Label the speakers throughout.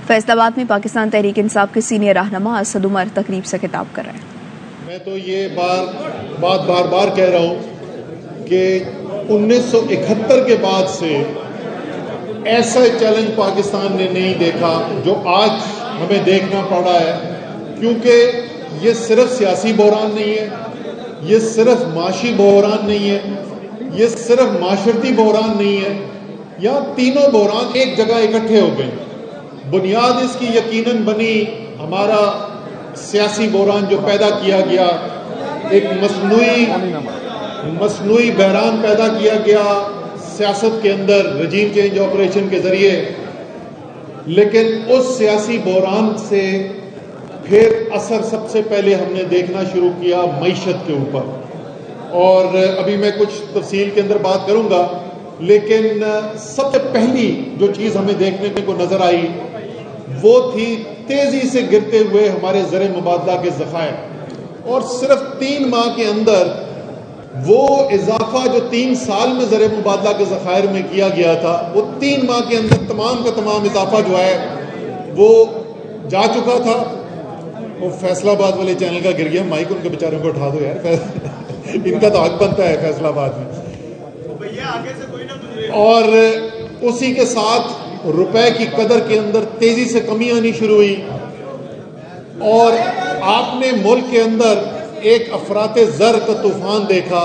Speaker 1: فیصل آباد میں پاکستان تحریک انصاف کے سینئر رہنما اسد عمر تقریب سے خطاب کر رہے ہیں۔
Speaker 2: میں تو یہ بار بار کہہ رہا ہوں کہ 1971 کے بعد سے ایسا چیلنج پاکستان نے نہیں دیکھا جو آج ہمیں دیکھنا پڑا ہے، کیونکہ یہ صرف سیاسی بحران نہیں ہے، یہ صرف معاشی بحران نہیں ہے، یہ صرف معاشرتی بحران نہیں ہے، یہاں تینوں بحران ایک جگہ اکٹھے ہو گئے۔ بنیاد اس کی یقیناً بنی ہمارا سیاسی بحران جو پیدا کیا گیا، ایک مصنوعی بحران پیدا کیا گیا سیاست کے اندر رجیم چینج آپریشن کے ذریعے، لیکن اس سیاسی بحران سے پھر اثر سب سے پہلے ہم نے دیکھنا شروع کیا معیشت کے اوپر، اور ابھی میں کچھ تفصیل کے اندر بات کروں گا، لیکن سب سے پہلی جو چیز ہمیں دیکھنے کو نظر آئی وہ تھی تیزی سے گرتے ہوئے ہمارے زر مبادلہ کے ذخائر، اور صرف 3 ماہ کے اندر وہ اضافہ جو 3 سال میں زر مبادلہ کے ذخائر میں کیا گیا تھا، وہ 3 ماہ کے اندر تمام کا تمام اضافہ جو ہے وہ جا چکا تھا۔ وہ فیصل آباد والے چینل کا گر گیا مائک، ان کے بیچاروں کو اٹھا دو یار، ان کا تو حق بنتا ہے فیصل آباد میں۔ اور اسی کے ساتھ روپے کی قدر کے اندر تیزی سے کمی آنی شروع ہوئی، اور آپ نے ملک کے اندر ایک افراط زر کا طوفان دیکھا،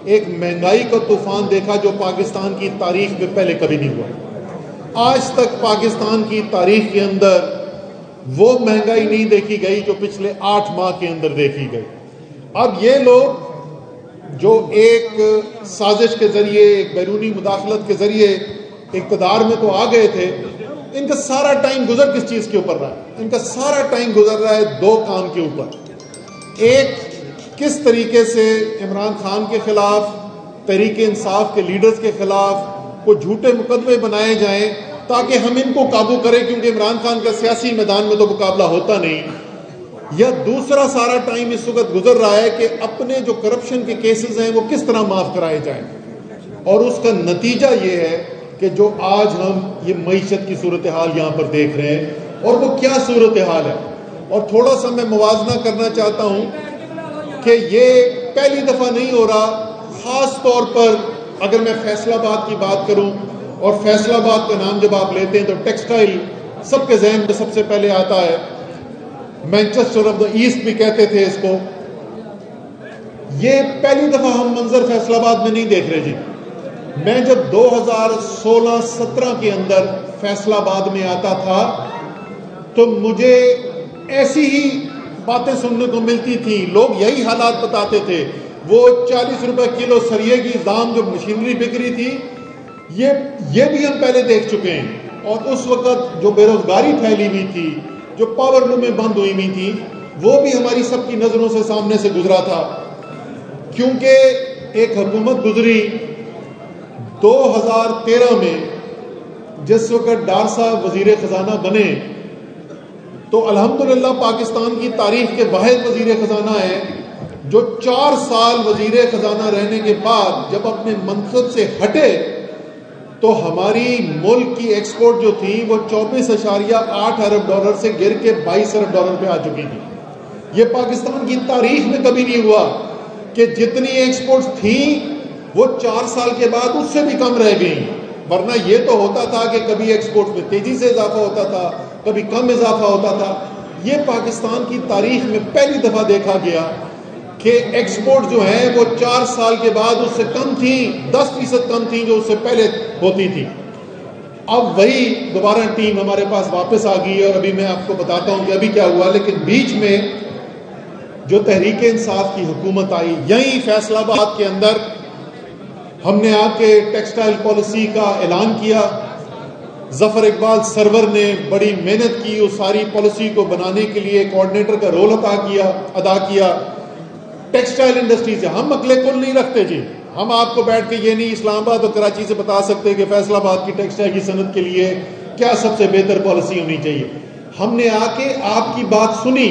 Speaker 2: ایک مہنگائی کا طوفان دیکھا جو پاکستان کی تاریخ میں پہلے کبھی نہیں ہوا۔ آج تک پاکستان کی تاریخ کے اندر وہ مہنگائی نہیں دیکھی گئی جو پچھلے 8 ماہ کے اندر دیکھی گئی۔ اب یہ لوگ جو ایک سازش کے ذریعے، ایک بیرونی مداخلت کے ذریعے اقتدار میں تو آ گئے تھے، ان کا سارا ٹائم گزر کس چیز کے اوپر رہا ہے؟ ان کا سارا ٹائم گزر رہا ہے 2 کام کے اوپر۔ ایک، کس طریقے سے عمران خان کے خلاف، تحریک انصاف کے لیڈرز کے خلاف کوئی جھوٹے مقدمے بنائے جائیں تاکہ ہم ان کو قابو کریں، کیونکہ عمران خان کا سیاسی میدان میں تو مقابلہ ہوتا نہیں۔ یا دوسرا سارا ٹائم اس وقت گزر رہا ہے کہ اپنے جو کرپشن کے کیسز ہیں وہ کس طرح معاف کرائے جائیں، اور اس کا نتیجہ یہ ہے کہ جو آج ہم یہ معیشت کی صورتحال یہاں پر دیکھ رہے ہیں، اور وہ کیا صورتحال ہے۔ اور تھوڑا سا میں موازنہ کرنا چاہتا ہوں کہ یہ پہلی دفعہ نہیں ہو رہا، خاص طور پر اگر میں فیصل آباد کی بات کروں، اور فیصل آباد کا نام جب آپ لیتے ہیں تو ٹیکسٹائل سب کے ذہن میں سب سے پہلے آتا ہے، مینچسٹر آف دا ایسٹ بھی کہتے تھے اس کو۔ یہ پہلی دفعہ ہم منظر فیصل آباد میں نہیں دیکھ رہے جی۔ میں جب 2016-17 کے اندر فیصل آباد میں آتا تھا تو مجھے ایسی ہی باتیں سننے کو ملتی تھی، لوگ یہی حالات بتاتے تھے۔ وہ 40 روپے کلو سریے کی دام جو مشینری بک رہی تھی، یہ بھی ہم پہلے دیکھ چکے ہیں، اور اس وقت جو بے روزگاری پھیلی ہوئی تھی، جو پاور لومیں بند ہوئی ہوئی تھی، وہ بھی ہماری سب کی نظروں سے سامنے سے گزرا تھا، کیونکہ ایک حکومت گزری 2013 میں، جس وقت ڈار صاحب وزیر خزانہ بنے، تو الحمدللہ پاکستان کی تاریخ کے واحد وزیر خزانہ ہیں جو 4 سال وزیر خزانہ رہنے کے بعد جب اپنے منصب سے ہٹے تو ہماری ملک کی ایکسپورٹ جو تھی وہ 24.8 ارب ڈالر سے گر کے 22 ارب ڈالر پہ آ چکی تھی۔ یہ پاکستان کی تاریخ میں کبھی نہیں ہوا کہ جتنی ایکسپورٹس تھیں وہ 4 سال کے بعد اس سے بھی کم رہ گئیں، ورنہ یہ تو ہوتا تھا کہ کبھی ایکسپورٹ میں تیزی سے اضافہ ہوتا تھا، کبھی کم اضافہ ہوتا تھا۔ یہ پاکستان کی تاریخ میں پہلی دفعہ دیکھا گیا کہ ایکسپورٹ جو ہیں وہ 4 سال کے بعد اس سے کم تھیں، 10% کم تھیں جو اس سے پہلے ہوتی تھی۔ اب وہی دوبارہ ٹیم ہمارے پاس واپس آ گئی ہے، اور ابھی میں آپ کو بتاتا ہوں کہ ابھی کیا ہوا، لیکن بیچ میں جو تحریک انصاف کی حکومت آئی، یہیں فیصل آباد کے اندر ہم نے آ کے ٹیکسٹائل پالیسی کا اعلان کیا۔ ظفر اقبال سرور نے بڑی محنت کی اس ساری پالیسی کو بنانے کے لیے، کوآرڈینیٹر کا رول ادا کیا۔ ٹیکسٹائل انڈسٹری سے ہم عقل کل نہیں رکھتے جی، ہم آپ کو بیٹھ کے یہ نہیں اسلام آباد اور کراچی سے بتا سکتے کہ فیصل آباد کی ٹیکسٹائل کی صنعت کے لیے کیا سب سے بہتر پالیسی ہونی چاہیے۔ ہم نے آ کے آپ کی بات سنی،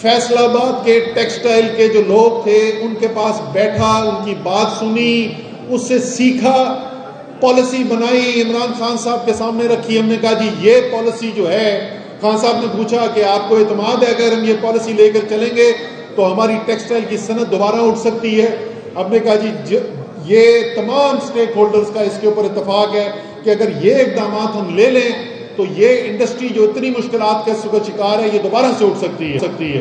Speaker 2: فیصل آباد کے ٹیکسٹائل کے جو لوگ تھے ان کے پاس بیٹھا، ان کی بات سنی، اس سے سیکھا، پالیسی بنائی، عمران خان صاحب کے سامنے رکھی، ہم نے کہا جی یہ پالیسی جو ہے، خان صاحب نے پوچھا کہ آپ کو اعتماد ہے اگر ہم یہ پالیسی لے کر چلیں گے تو ہماری ٹیکسٹائل کی صنعت دوبارہ اٹھ سکتی ہے؟ ہم نے کہا جی یہ تمام سٹیک ہولڈرز کا اس کے اوپر اتفاق ہے کہ اگر یہ اقدامات ہم لے لیں تو یہ انڈسٹری جو اتنی مشکلات کا شکار ہے یہ دوبارہ سے اٹھ سکتی ہے.